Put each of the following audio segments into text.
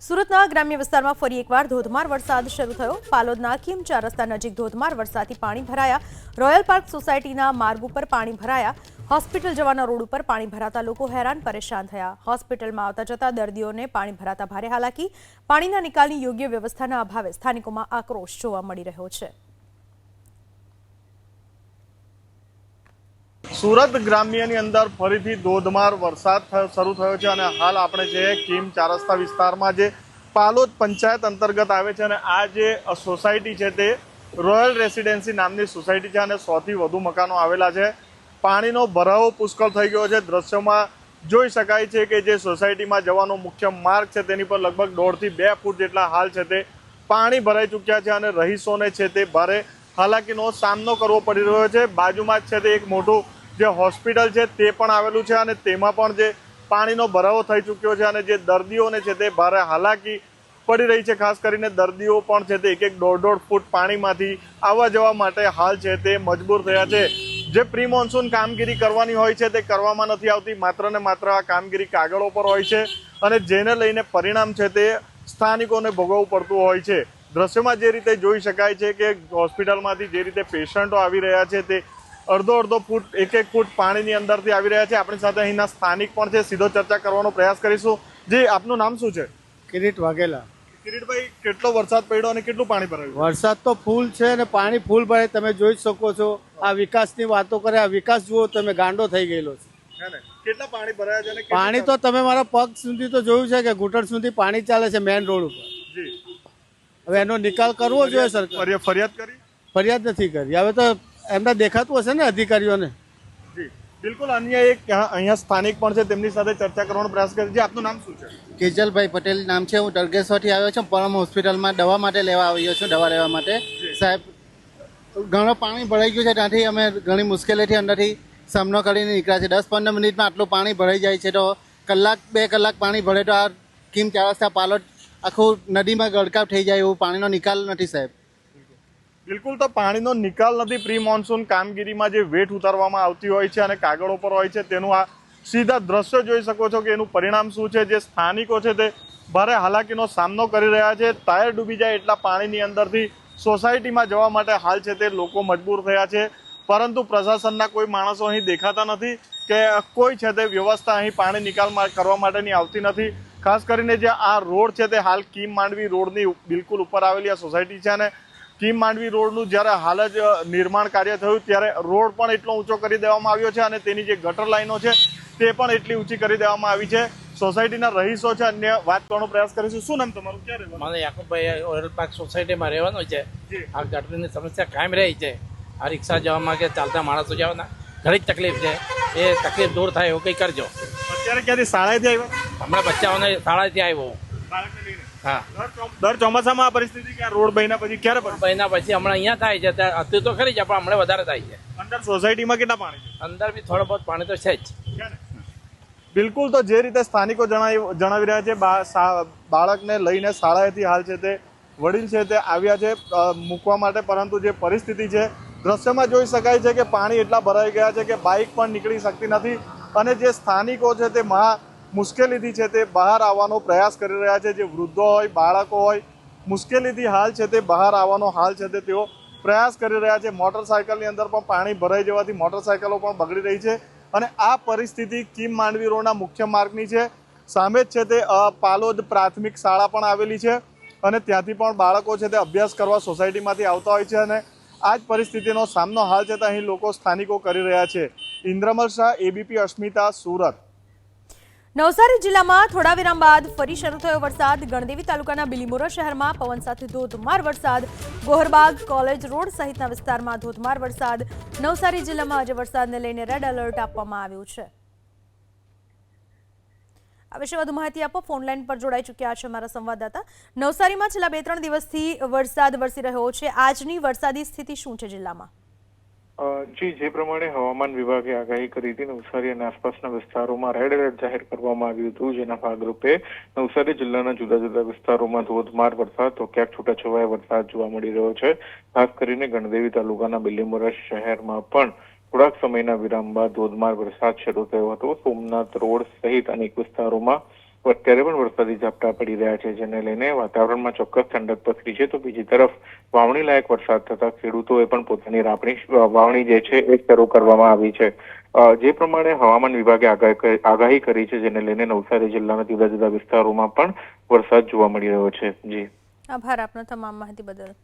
સુરતના ગ્રામ્ય વિસ્તારમાં ફરી એકવાર ધોધમાર વરસાદ શરૂ થયો। પાલોદના કિમ 4 રસ્તા નજીક ધોધમાર વરસાદથી પાણી ભરાયા। રોયલ પાર્ક સોસાયટીના માર્ગ ઉપર પાણી ભરાયા। હોસ્પિટલ જવાના રોડ ઉપર પાણી ભરાતા લોકો હેરાન પરેશાન થયા। હોસ્પિટલમાં આવતા જતા દર્દીઓને પાણી ભરાતા ભારે હાલાકી। પાણીના નિકાલની યોગ્ય વ્યવસ્થાના અભાવે સ્થાનિકોમાં આક્રોશ જોવા મળી રહ્યો છે। સુરત ગ્રામ્યની અંદર ફરીથી ધોધમાર વરસાદ શરૂ થયો છે અને હાલ આપણે જે કિમ 4 રસ્તા વિસ્તારમાં જે પાલોદ પંચાયત અંતર્ગત આવે છે અને આ જે સોસાયટી છે તે રોયલ રેસિડેન્સી નામની સોસાયટી છે અને 100 થી વધુ મકાનો આવેલા છે। પાણીનો ભરાવો પુષ્કળ થઈ ગયો છે। દ્રશ્યોમાં જોઈ શકાય છે કે જે સોસાયટીમાં જવાનો મુખ્ય માર્ગ છે તેની પર લગભગ 1.5 થી 2 ફૂટ જેટલા હાલ છે તે પાણી ભરાઈ ચૂક્યા છે અને રહીશોને છે તે ભારે હાલાકીનો સામનો કરવો પડી રહ્યો છે। બાજુમાં જ છે તે એક મોટું જે હોસ્પિટલ છે તે પણ આવેલું છે અને તેમાં પણ જે પાણીનો ભરાવો થઈ ચૂક્યો છે અને જે દર્દીઓને છે તે ભારે હાલાકી પડી રહી છે। ખાસ કરીને દર્દીઓ પણ છે તે 1-1.5 ફૂટ પાણીમાંથી આવવા જવા માટે હાલ છે તે મજબૂર થયા છે। જે પ્રી મોન્સૂન કામગીરી કરવાની હોય છે તે કરવામાં નથી આવતી, માત્ર ને માત્ર આ કામગીરી કાગળો પર હોય છે અને જેને લઈને પરિણામ છે તે સ્થાનિકોને ભોગવવું પડતું હોય છે। દ્રશ્યમાં જે રીતે જોઈ શકાય છે કે હોસ્પિટલમાંથી જે રીતે પેશન્ટો આવી રહ્યા છે તે અડધો ફૂટ 1-1 ફૂટ પાણીની અંદરથી આવી રહ્યા છે। આપણી સાથે અહીંના સ્થાનિક પણ છે, સીધો ચર્ચા કરવાનો પ્રયાસ કરીશું। જી, આપનું નામ શું છે? કિરીટ વાઘેલા। કિરીટભાઈ, કેટલો વરસાદ પડ્યો અને કેટલું પાણી ભરાયું? વરસાદ તો ફૂલ છે અને પાણી ફૂલ ભરાય, તમે જોઈ શકો છો। આ વિકાસની વાતો કરે, આ વિકાસ જુઓ તમે, ગાંડો થઈ ગયેલો છે। કેટલા પાણી ભરાયા છે? અને પાણી તો તમે મારા પગ સુધી તો જોયું છે કે ઘૂંટણ સુધી પાણી ચાલે છે મેઇન રોડ ઉપર। જી, હવે એનો નિકાલ કરવો જોઈએ સરકાર। ફરિયાદ કરી? ફરિયાદ નથી કરી, હવે તો એમને દેખાતું હશે ને અધિકારીઓને। જી, બિલકુલ। અન્ય એક અહીંયા સ્થાનિક પણ છે, તેમની સાથે ચર્ચા કરવાનો પ્રયાસ કરીએ। જી, આપનું નામ શું છે? કેજલભાઈ પટેલ નામ છે। હું ટર્ગેશ્વરથી આવ્યો છું, પરમ હોસ્પિટલમાં દવા માટે લેવા આવ્યો છું, દવા લેવા માટે। સાહેબ, ઘણું પાણી ભરાઈ ગયું છે, ત્યાંથી અમે ઘણી મુશ્કેલીથી અંદરથી સામનો કરીને નીકળ્યા છે। 10-15 મિનિટમાં આટલું પાણી ભરાઈ જાય છે, તો 1-2 કલાક પાણી ભરે તો આ કિમ 4 રસ્તા પાલોદ આખું નદીમાં ગળકાવ થઈ જાય એવું પાણીનો નિકાલ નથી સાહેબ। બિલકુલ, તો પાણીનો નિકાલ નથી। પ્રી મોન્સૂન કામગીરીમાં જે વેટ ઉતારવામાં આવતી હોય છે અને કાગળો પર હોય છે તેનું આ સીધા દ્રશ્યો જોઈ શકો છો કે એનું પરિણામ શું છે। જે સ્થાનિકો છે તે ભારે હાલાકીનો સામનો કરી રહ્યા છે। ટાયર ડૂબી જાય એટલા પાણીની અંદરથી સોસાયટીમાં જવા માટે હાલ છે તે લોકો મજબૂર થયા છે, પરંતુ પ્રશાસનના કોઈ માણસો અહીં દેખાતા નથી કે કોઈ છે તે વ્યવસ્થા અહીં પાણી નિકાલ કરવા માટેની આવતી નથી। ખાસ કરીને જે આ રોડ છે તે હાલ કિમ માંડવી રોડની બિલકુલ ઉપર આવેલી આ સોસાયટી છે અને કિમ માંડવી રોડનું જ્યારે હાલ જ નિર્માણ કાર્ય થયું ત્યારે રોડ પણ એટલો ઊંચો કરી દેવામાં આવ્યો છે અને તેની જે ગટર લાઈનો છે તે પણ એટલી ઊંચી કરી દેવામાં આવી છે। સોસાયટીના રહીશો છે, અન્ય વાત કરવાનો પ્રયાસ કરીશું। શું નામ તમારું? ક્યાં રહેવાનું? મને યાકુબભાઈ રોયલ પાર્ક સોસાયટીમાં રહેવાનું છે। આ ગટરની સમસ્યા કાયમ રહી છે। આ રિક્ષા જવામાં કે ચાલતા માણસો જવાના ઘણી જ તકલીફ છે, એ તકલીફ દૂર થાય એવું કંઈ કરજો। અત્યારે ક્યાંથી શાળાએથી આવ્યા? હમણાં બચ્ચાઓને શાળાથી આવ્યો। હા, દર ચોમાસામાં આ પરિસ્થિતિ કે રોડ બન્યા પછી ક્યારે મહિના પછી હમણાં અહીંયા થાય છે, ત્યાં અત્યારે તો ખરી છે પણ હમણાં વધારે થાય છે। અંદર સોસાયટીમાં કેટલા પાણી છે? અંદર બી થોડો બહુ પાણી તો છે જ। બિલકુલ, તો જે રીતે સ્થાનિકો જણાવી રહ્યા છે, બાળકને લઈને શાળાએથી હાલ છે તે વડીલ છે તે આવ્યા છે મૂકવા માટે, પરંતુ જે પરિસ્થિતિ છે દ્રશ્યમાં જોઈ શકાય છે કે પાણી એટલા ભરાઈ ગયા છે કે બાઇક પણ નીકળી શકતી નથી અને જે સ્થાનિકો છે તે મુશ્કેલીથી છે તે બહાર આવવાનો પ્રયાસ કરી રહ્યા છે। જે વૃદ્ધો હોય, બાળકો હોય, મુશ્કેલીથી હાલ છે તે બહાર આવવાનો હાલ છે તે તેઓ પ્રયાસ કરી રહ્યા છે। મોટરસાયકલની અંદર પણ પાણી ભરાઈ જવાથી મોટરસાયકલો પણ બગડી રહી છે અને આ પરિસ્થિતિ કિમ માંડવી રોડના મુખ્ય માર્ગની છે। સામે જ છે તે પાલોદ પ્રાથમિક શાળા પણ આવેલી છે અને ત્યાંથી પણ બાળકો છે તે અભ્યાસ કરવા સોસાયટીમાંથી આવતા હોય છે અને આ જ પરિસ્થિતિનો સામનો હાલ છે તે અહીં લોકો સ્થાનિકો કરી રહ્યા છે। ઇન્દ્રમલ શાહ, એબીપી અસ્મિતા, સુરત। નવસારી જિલ્લામાં થોડા વિરામ બાદ ફરી શરૂ થયો વરસાદ। ગણદેવી તાલુકાના બિલીમોરા શહેરમાં પવન સાથે ધોધમાર વરસાદ। ગોહરબાગ, કોલેજ રોડ સહિતના વિસ્તારમાં ધોધમાર વરસાદ। નવસારી જિલ્લામાં આજે વરસાદને લઈને રેડ એલર્ટ આપવામાં આવ્યું છે। આ વિશે વધુ માહિતી આપો ફોનલાઈન પર જોડાઈ ચૂક્યા છે અમારા સંવાદદાતા। નવસારીમાં છેલ્લા 2-3 દિવસથી વરસાદ વરસી રહ્યો છે, આજની વરસાદી સ્થિતિ શું છે જિલ્લામાં? જી, જે પ્રમાણે હવામાન વિભાગે આગાહી કરી હતી, નવસારી અને આસપાસના વિસ્તારોમાં રેડ એલર્ટ જાહેર કરવામાં આવ્યું હતું, જેના ભાગરૂપે નવસારી જિલ્લાના જુદા જુદા વિસ્તારોમાં ધોધમાર વરસાદ તો ક્યાંક છૂટાછવાયા વરસાદ જોવા મળી રહ્યો છે। ખાસ કરીને ગણદેવી તાલુકાના બિલીમોરા શહેરમાં પણ થોડાક સમયના વિરામ બાદ ધોધમાર વરસાદ શરૂ થયો હતો। સોમનાથ રોડ સહિત અનેક વિસ્તારોમાં અત્યારે પણ વરસાદી ઝાપટા પડી રહ્યા છે, જેને લઈને વાતાવરણમાં ચોક્કસ ઠંડક પસરી છે. તો બીજી તરફ વાવણી લાયક વરસાદ થતા ખેડૂતોએ પણ પોતાની વાવણી જે છે એ શરૂ કરવામાં આવી છે. જે પ્રમાણે હવામાન વિભાગે આગાહી કરી છે, જેને લઈને નવસારી જિલ્લાના જુદા જુદા વિસ્તારોમાં પણ વરસાદ જોવા મળી રહ્યો છે. જી, આભાર આપનો તમામ માહિતી બદલ.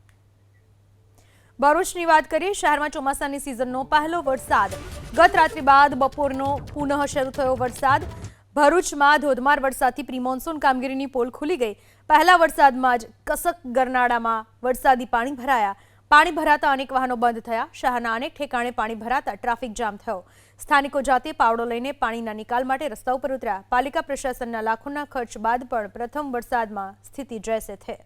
ભરૂચની વાત કરીએ. શહેરમાં ચોમાસાની સિઝનનો પહેલો વરસાદ ગત રાત્રિ બાદ બપોરનો પુનઃ શરૂ થયો વરસાદ. ભરૂચમાં ધોધમાર વરસાદથી પ્રી મોન્સૂન કામગીરીની પોલ ખુલી ગઈ. પહેલા વરસાદમાં જ કસક ગરનાળામાં વરસાદી પાણી ભરાયા. પાણી ભરાતા અનેક વાહનો બંધ થયા. શહેરના અનેક ઠેકાણે પાણી ભરાતા ટ્રાફિક જામ થયો. સ્થાનિકો જાતે પાવડો લઈને પાણીના નિકાલ માટે રસ્તા ઉપર ઉતર્યા. પાલિકા પ્રશાસનના લાખોના ખર્ચ બાદ પણ પ્રથમ વરસાદમાં સ્થિતિ જૈસે થે.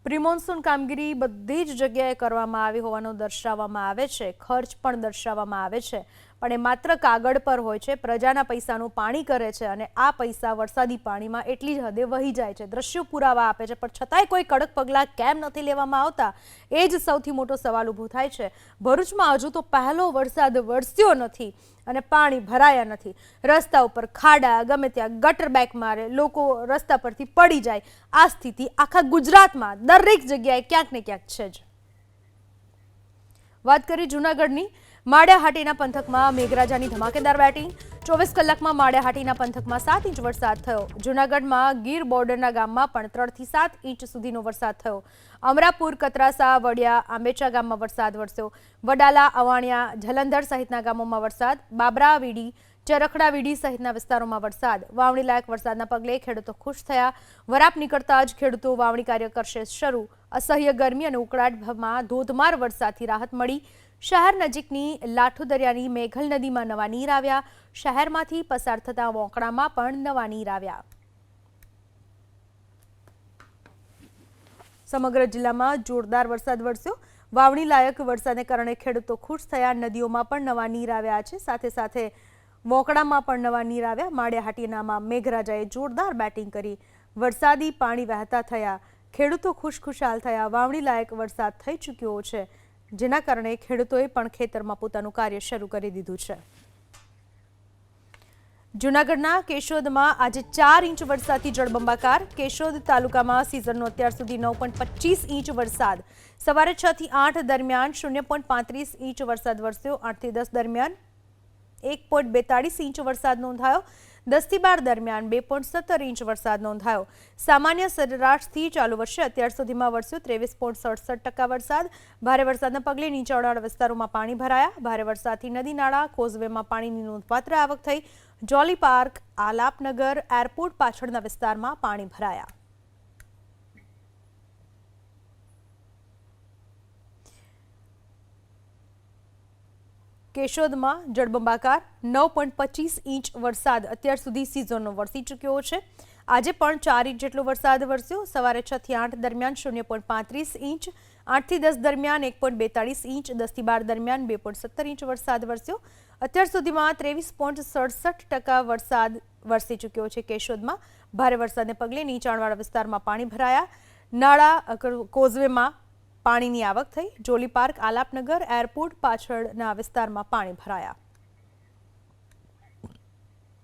પ્રી મોન્સૂન કામગીરી બધી જ જગ્યાએ કરવામાં આવી હોવાનું દર્શાવવામાં આવે છે. ખર્ચ પણ દર્શાવવામાં આવે છે, પણ એ માત્ર કાગળ પર હોય છે. પ્રજાના પૈસાનું પાણી કરે છે અને આ પૈસા વરસાદી પાણીમાં એટલી જ હદે વહી જાય છે. દ્રશ્યો પુરાવા આપે છે, પણ છતાંય કોઈ કડક પગલાં કેમ નથી લેવામાં આવતા, એ જ સૌથી મોટો સવાલ ઊભો થાય છે. ભરૂચમાં હજુ તો પહેલો વરસાદ વરસ્યો નથી અને પાણી ભરાયા નથી. રસ્તા ઉપર ખાડા, ગમે ત્યાં ગટર બેક મારે, લોકો રસ્તા પરથી પડી જાય. આ સ્થિતિ આખા ગુજરાતમાં દરેક જગ્યાએ ક્યાંક ને ક્યાંક છે જ. વાત કરીએ જૂનાગઢની. માળિયાહાટીના પંથકમાં મેઘરાજાની ધમાકેદાર બેટિંગ. 24 કલાકમાં માળિયાહાટીના પંથકમાં 7 ઇંચ વરસાદ થયો. જૂનાગઢમાં ગીર બોર્ડરના ગામમાં પણ 3 થી 7 ઇંચ સુધીનો વરસાદ થયો. અમરાપુર, કતરાસા, વડિયા, આંબેચા ગામમાં વરસાદ વરસ્યો. વડાલા, અવાણિયા, જલંધર સહિતના ગામોમાં વરસાદ. બાબરા, વીડી, ચરખડા, વીડી સહિતના વિસ્તારોમાં વરસાદ. વાવણી લાયક વરસાદના પગલે ખેડૂતો ખુશ થયા. વરાપ નીકળતા જ ખેડૂતો વાવણી કાર્ય કરશે શરૂ. અસહ્ય ગરમી અને ઉકળાટમાં ધોધમાર વરસાદથી રાહત મળી. શહેર નજીકની લાઠુ દરિયાની મેઘલ નદીમાં નવા નીર આવ્યા. શહેરમાંથી પસાર થતા વોંકડામાં પણ નવા નીર આવ્યા. સમગ્ર જિલ્લામાં જોરદાર વરસાદ વરસ્યો. વાવણી લાયક વરસાદને કારણે ખેડૂતો ખુશ થયા. નદીઓમાં પણ નવા નીર આવ્યા છે. સાથે સાથે વોંકડામાં પણ નવા નીર આવ્યા. માળિયાહાટીનામાં મેઘરાજાએ જોરદાર બેટિંગ કરી. વરસાદી પાણી વહેતા થયા. ખેડૂતો ખુશખુશાલ થયા. વાવણી લાયક વરસાદ થઈ ચૂક્યો છે, જેના કારણે ખેડૂતોએ પણ ખેતરમાં પોતાનું કાર્ય શરૂ કરી દીધું છે. જૂનાગઢના કેશોદમાં આજે 4 ઇંચ વરસાદથી જળબંબાકાર. કેશોદ તાલુકામાં સિઝનનો અત્યાર સુધી 9.25 ઇંચ વરસાદ. સવારે 6 થી 8 દરમિયાન 0.35 ઇંચ વરસાદ વરસ્યો. 8 થી 10 દરમિયાન 1.42 ઇંચ વરસાદ નોંધાયો. 10 થી 12 દરમિયાન 2.17 ઇંચ વરસાદ નોંધાયો. સામાન્ય સરેરાશથી ચાલુ વર્ષે અત્યાર સુધીમાં વરસ્યો 23.67% વરસાદ. ભારે વરસાદના પગલે નીચાણવાળા વિસ્તારોમાં પાણી ભરાયા. ભારે વરસાદથી નદી નાળા, કોઝવેમાં પાણીની નોંધપાત્ર આવક થઈ. જોલી પાર્ક, આલાપનગર, એરપોર્ટ પાછળના વિસ્તારમાં પાણી ભરાયા. કેશોદમાં જળબંબાકાર 9.25 ઇંચ વરસાદ અત્યાર સુધી સિઝનનો વરસી ચૂક્યો છે. આજે પણ 4 ઇંચ જેટલો વરસાદ વરસ્યો. સવારે 6 થી 8 દરમિયાન 0.35 ઇંચ, 8 થી 10 દરમિયાન 1.42 ઇંચ, 10 થી 12 દરમિયાન 2.17 ઇંચ વરસાદ વરસ્યો. અત્યાર સુધીમાં 23.67% વરસાદ વરસી ચૂક્યો છે કેશોદમાં. ભારે વરસાદને પગલે નીચાણવાળા વિસ્તારમાં પાણી ભરાયા. નાળા, કોઝવેમાં પાણીની આવક થઈ. જોલી પાર્ક, આલાપનગર, એરપોર્ટ પાછળના વિસ્તારમાં પાણી ભરાયા.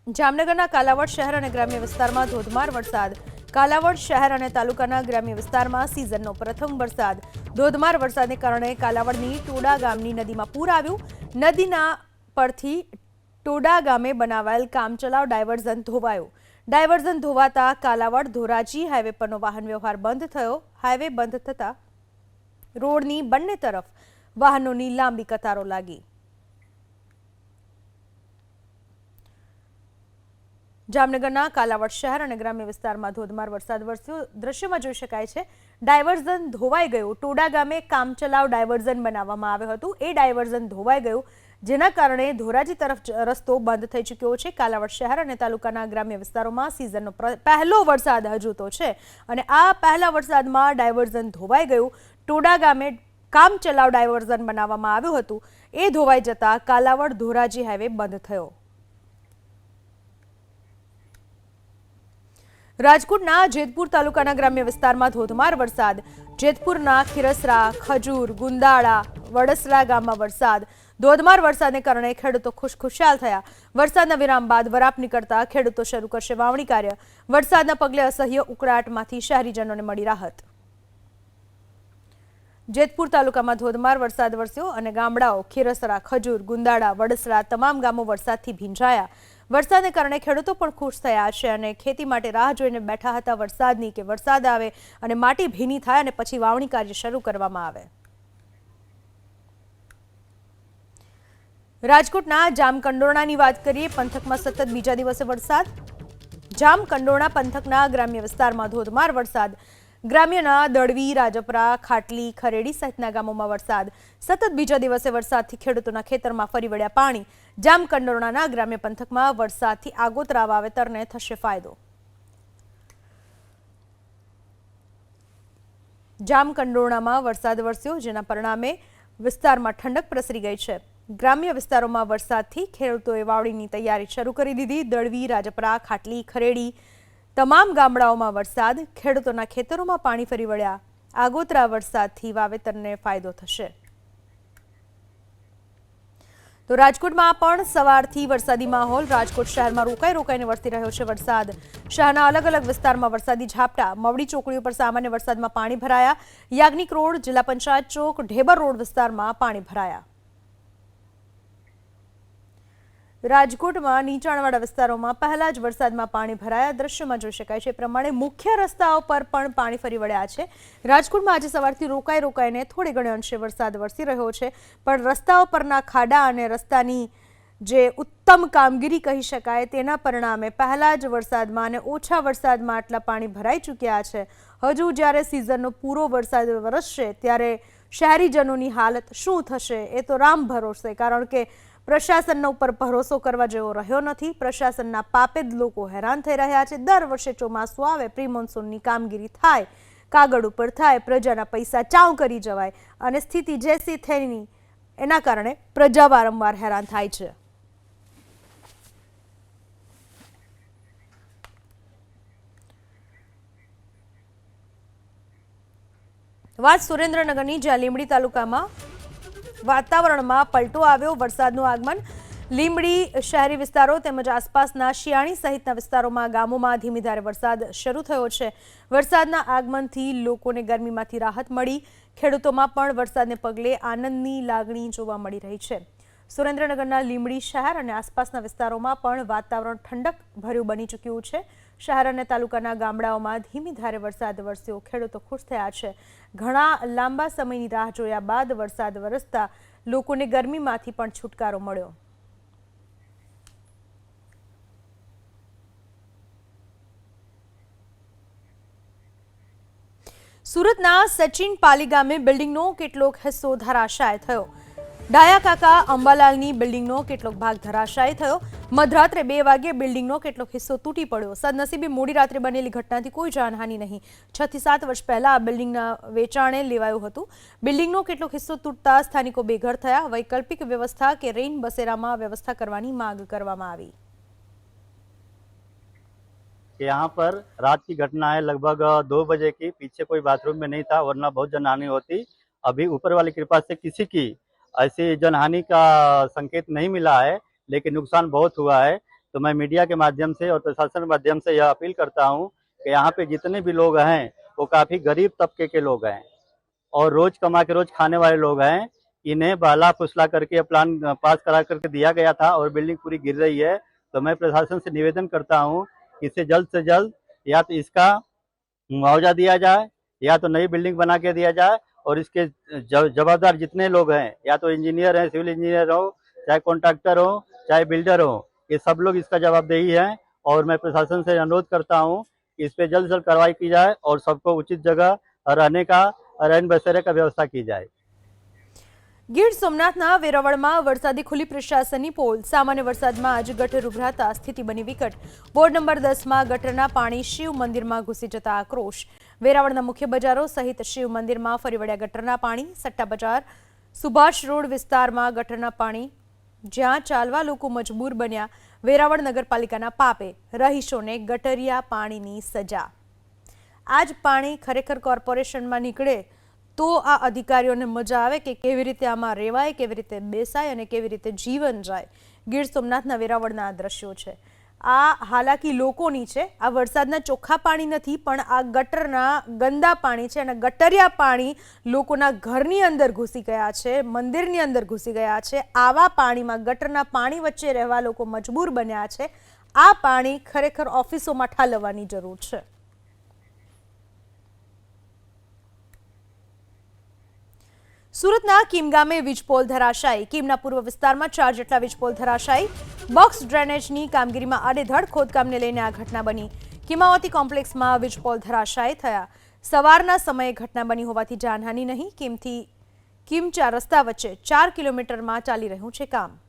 જામનગરના કાલાવડ શહેર અને ગ્રામ્ય વિસ્તારમાં ધોધમાર વરસાદ. કાલાવડ શહેર અને તાલુકાના ગ્રામ્ય વિસ્તારમાં સિઝનનો પ્રથમ વરસાદ. ધોધમાર વરસાદને કારણે કાલાવડની ટોડા ગામની નદીમાં પૂર આવ્યું. નદીના પરથી ટોડા ગામે બનાવાયેલ કામચલાઉ ડાયવર્ઝન ધોવાયું. ડાયવર્ઝન ધોવાતા કાલાવડ ધોરાજી હાઈવે પરનો વાહન વ્યવહાર બંધ થયો. હાઈવે બંધ થતા રોડની બંને તરફ વાહનોની લાંબી કતારો લાગી. જામનગરના કાલાવડ શહેર અને ગ્રામ્ય વિસ્તારમાં ધોધમાર વરસાદ વરસ્યો. દ્રશ્યમાં જોઈ શકાય છે ડાયવર્ઝન ધોવાઈ ગયું. ટોડા ગામે કામચલાઉ ડાયવર્ઝન બનાવવામાં આવ્યું હતું. એ ડાયવર્ઝન ધોવાઈ ગયું, જેના કારણે ધોરાજી તરફ રસ્તો બંધ થઈ ચૂક્યો છે. કાલાવડ શહેર અને તાલુકાના ગ્રામ્ય વિસ્તારોમાં સિઝનનો પહેલો વરસાદ હજુ તો છે અને આ પહેલા વરસાદમાં ડાયવર્ઝન ધોવાઈ ગયું. ટોડા ગામે કામચલાઉ ડાયવર્ઝન બનાવવામાં આવ્યું હતું. એ ધોવાઈ જતા કાલાવડ ધોરાજી હાઈવે બંધ થયો. રાજકોટના જેતપુર તાલુકાના ગ્રામ્ય વિસ્તારમાં ધોધમાર વરસાદ. જેતપુરના ખીરસરા, ખજૂર, ગુંદાળા, વડસરા ગામમાં વરસાદ. ધોધમાર વરસાદને કારણે ખેડૂતો ખુશખુશાલ થયા. વરસાદના વિરામ બાદ વરાપ નીકળતા ખેડૂતો શરૂ કરશે વાવણી કાર્ય. વરસાદના પગલે અસહ્ય ઉકળાટમાંથી શહેરીજનોને મળી રાહત. જેતપુર તાલુકામાં ધોધમાર વરસાદ વરસ્યો અને ગામડાઓ ખીરસરા, ખજૂર, ગુંદાળા, વડસરા તમામ ગામો વરસાદથી ભીંજાયા. વરસાદને કારણે ખેડૂતો પણ ખુશ થયા છે અને ખેતી માટે રાહ જોઈને બેઠા હતા વરસાદની કે વરસાદ આવે અને માટી ભીની થાય અને પછી વાવણી કાર્ય શરૂ કરવામાં આવે. રાજકોટના જામકંડોરણાની વાત કરીએ. પંથકમાં સતત બીજા દિવસે વરસાદ. જામકંડોરણા પંથકના ગ્રામ્ય વિસ્તારમાં ધોધમાર વરસાદ. ગ્રામ્યના દળવી, રાજપરા, ખાટલી, ખરેડી સહિતના ગામોમાં વરસાદ. સતત બીજા દિવસે વરસાદથી ખેડૂતોના ખેતરમાં ફરી વળ્યા પાણી. જામકંડોરણાના ગ્રામ્ય પંથકમાં વરસાદથી આગોતરા વાવેતરને થશે ફાયદો. જામકંડોરણામાં વરસાદ વરસ્યો, જેના પરિણામે વિસ્તારમાં ઠંડક પ્રસરી ગઈ છે. ગ્રામ્ય વિસ્તારોમાં વરસાદથી ખેડૂતોએ વાવણીની તૈયારી શરૂ કરી દીધી. દળવી, રાજપરા, ખાટલી, ખરેડી તમામ ગામડાઓમાં વરસાદ. ખેડૂતોના ખેતરોમાં પાણી ફરી વળ્યા. આગોતરા વરસાદથી વાવેતરને ફાયદો થશે. તો રાજકોટમાં પણ સવારથી વરસાદી માહોલ. રાજકોટ શહેરમાં રોકાઈને વરસી રહ્યો છે વરસાદ. શહેરના અલગ અલગ વિસ્તારમાં વરસાદી ઝાપટા. મવડી ચોકડીઓ પર સામાન્ય વરસાદમાં પાણી ભરાયા. યાજ્ઞિક રોડ, જિલ્લા પંચાયત ચોક, ઢેબર રોડ વિસ્તારમાં પાણી ભરાયા. રાજકોટમાં નીચાણવાળા વિસ્તારોમાં પહેલા જ વરસાદમાં પાણી ભરાયા. દ્રશ્યમાં જોઈ શકાય છે પ્રમાણે મુખ્ય રસ્તાઓ પર પણ પાણી ફરી વળ્યા છે. રાજકોટમાં આજે સવારથી રોકાઈને થોડે ઘણે અંશે વરસાદ વરસી રહ્યો છે, પણ રસ્તાઓ પરના ખાડા અને રસ્તાની જે ઉત્તમ કામગીરી કહી શકાય તેના પરિણામે પહેલા જ વરસાદમાં અને ઓછા વરસાદમાં આટલા પાણી ભરાઈ ચૂક્યા છે. હજુ જ્યારે સિઝનનો પૂરો વરસાદ વરસશે ત્યારે શહેરીજનોની હાલત શું થશે એ તો રામ ભરોસે, કારણ કે પ્રશાસનના ઉપર ભરોસો કરવા જેવો રહ્યો નથી. પ્રશાસનના પાપે જ લોકો હેરાન થઈ રહ્યા છે. દર વર્ષે ચોમાસું આવે, પ્રી મોન્સૂનની કામગીરી થાય, કાગળ ઉપર થાય, પ્રજાના પૈસા ચાઉ કરી જવાય અને સ્થિતિ જેસી થઈની એના કારણે પ્રજા વારંવાર હેરાન થાય છે. વાત સુરેન્દ્રનગરની, જ્યાં લીંબડી તાલુકામાં વાતાવરણમાં પલટો આવ્યો. વરસાદનું આગમન. લીંબડી શહેરી વિસ્તારો તેમજ આસપાસના શિયાળી સહિતના વિસ્તારોમાં ગામોમાં ધીમી ધારે વરસાદ શરૂ થયો છે. વરસાદના આગમનથી લોકોને ગરમીમાંથી રાહત મળી. ખેડૂતોમાં પણ વરસાદને પગલે આનંદની લાગણી જોવા મળી રહી છે. સુરેન્દ્રનગરના લીંબડી શહેર અને આસપાસના વિસ્તારોમાં પણ વાતાવરણ ઠંડક ભર્યું બની ચૂક્યું છે. શહેર અને તાલુકાના ગામડાઓમાં ધીમી ધારે વરસાદ વરસ્યો. ખેડૂતો ખુશ થયા છે. ઘણા લાંબા સમયની રાહ જોયા બાદ વરસાદ વરસતા લોકોને ગરમીમાંથી પણ છુટકારો મળ્યો. સુરતના સચિન પાલી ગામે બિલ્ડિંગનો કેટલોક હિસ્સો ધરાશાય થયો. ડાયાકાકા અંબાલાલની બિલ્ડિંગનો કેટલોક ભાગ ધરાશાયી થયો. મધરાત્રે 2 વાગ્યે બિલ્ડિંગનો કેટલોક હિસ્સો તૂટી પડ્યો. સદનસીબે મોડી રાત્રે બનેલી ઘટનાથી કોઈ જાનહાનિ નહીં. 6 થી 7 વર્ષ પહેલા આ બિલ્ડિંગના વેચાણે લેવાયું હતું. બિલ્ડિંગનો કેટલોક હિસ્સો તૂટતા સ્થાનિકો બેઘર થયા. વૈકલ્પિક વ્યવસ્થા કે રેન બસેરામાં વ્યવસ્થા કરવાની માંગ કરવામાં આવી. यहाँ पर रात की घटना है, लगभग 2 बजे की. पीछे कोई बाथरूम में नहीं था, वरना बहुत जनहानि होती. अभी ऊपर वाली कृपा से किसी की ऐसी जनहानि का संकेत नहीं मिला है, लेकिन नुकसान बहुत हुआ है. तो मैं मीडिया के माध्यम से और प्रशासन के माध्यम से यह अपील करता हूँ कि यहाँ पे जितने भी लोग हैं वो काफ़ी गरीब तबके के लोग हैं और रोज कमा के रोज खाने वाले लोग हैं. इन्हें बहला फुसला करके प्लान पास करा करके दिया गया था और बिल्डिंग पूरी गिर रही है. तो मैं प्रशासन से निवेदन करता हूँ कि इसे जल्द से जल्द या तो इसका मुआवजा दिया जाए या तो नई बिल्डिंग बना के दिया जाए और इसके जवाबदार जितने लोग हैं, या तो इंजीनियर हैं, सिविल इंजीनियर हो, चाहे कॉन्ट्रैक्टर हो, चाहे बिल्डर हो, ये सब लोग इसका जवाबदेही है. और मैं प्रशासन से अनुरोध करता हूँ कि इस पर जल्द से जल्द कार्रवाई की जाए और सबको उचित जगह रहने का, रहन बसेरे का व्यवस्था की जाए. ગીર સોમનાથના વેરાવળમાં વરસાદી ખુલ્લી પ્રશાસનની પોલ. સામાન્ય વરસાદમાં આજ ગટર ઉભરાતા સ્થિતિ બની વિકટ. વોર્ડ નંબર 10માં ગટરના પાણી શિવ મંદિરમાં ઘૂસી જતા આક્રોશ. વેરાવળના મુખ્ય બજારો સહિત શિવ મંદિરમાં ફરી વળ્યા ગટરના પાણી. સટ્ટા બજાર, સુભાષ રોડ વિસ્તારમાં ગટરના પાણી, જ્યાં ચાલવા લોકો મજબૂર બન્યા. વેરાવળ નગરપાલિકાના પાપે રહીશોને ગટરિયા પાણીની સજા. આજ પાણી ખરેખર કોર્પોરેશનમાં નીકળે તો આ અધિકારીઓને મજા આવે કે કેવી રીતે આમાં રહેવાય, કેવી રીતે બેસાય અને કેવી રીતે જીવન જાય. ગીર સોમનાથના વેરાવળના આ દ્રશ્યો છે. આ હાલાકી લોકોની છે. આ વરસાદના ચોખ્ખા પાણી નથી, પણ આ ગટરના ગંદા પાણી છે અને ગટરિયા પાણી લોકોના ઘરની અંદર ઘૂસી ગયા છે, મંદિરની અંદર ઘૂસી ગયા છે. આવા પાણીમાં, ગટરના પાણી વચ્ચે રહેવા લોકો મજબૂર બન્યા છે. આ પાણી ખરેખર ઓફિસોમાં ઠાલવવાની જરૂર છે. સુરતના કીમ ગામે વીજપોલ ધરાશાયી. કીમના પૂર્વ વિસ્તારમાં 4 જેટલા વીજપોલ ધરાશાયી. બોક્સ ડ્રેનેજની કામગીરીમાં આડેધડ ખોદકામને લઈને આ ઘટના બની. કિમાવતી કોમ્પ્લેક્સમાં વીજપોલ ધરાશાયી થયા. સવારના સમયે ઘટના બની હોવાથી જાનહાનિ નહીં. કીમ 4 રસ્તા વચ્ચે 4 કિલોમીટરમાં ચાલી રહ્યું છે કામ.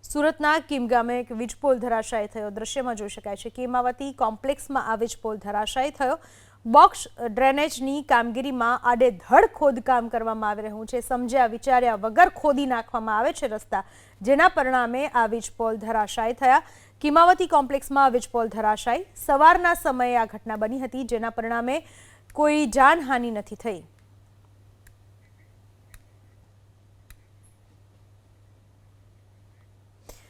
સુરતના કીમ ગામે એક વીજપોલ ધરાશાયી થયો. દ્રશ્યમાં જોઈ શકાય છે કિમાવતી કોમ્પ્લેક્સમાં આ વીજપોલ ધરાશાયી થયો. બોક્સ ડ્રેનેજની કામગીરીમાં આડેધડ ખોદકામ કરવામાં આવી રહ્યું છે. સમજ્યા વિચાર્યા વગર ખોદી નાખવામાં આવે છે રસ્તા, જેના પરિણામે આ વીજપોલ ધરાશાયી થયા. કિમાવતી કોમ્પ્લેક્સમાં વીજપોલ ધરાશાયી. સવારના સમયે આ ઘટના બની હતી, જેના પરિણામે કોઈ જાનહાનિ નથી થઈ.